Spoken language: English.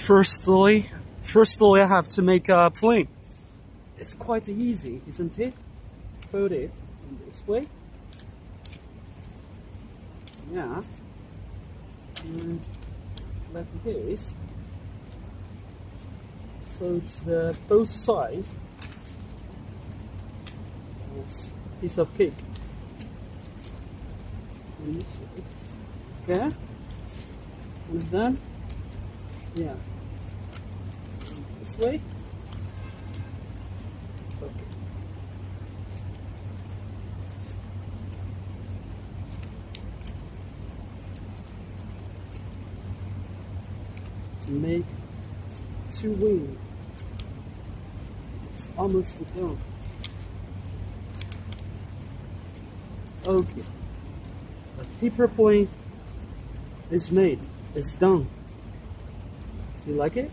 Firstly, I have to make a plane. It's quite easy, isn't it? Fold it in this way. Yeah. And like this. Fold the both sides. It's a piece of cake. And this way. Okay. And then, yeah. This way. Okay. Make two wings. It's almost done. Okay. The paper plane is made. It's done. Do you like it?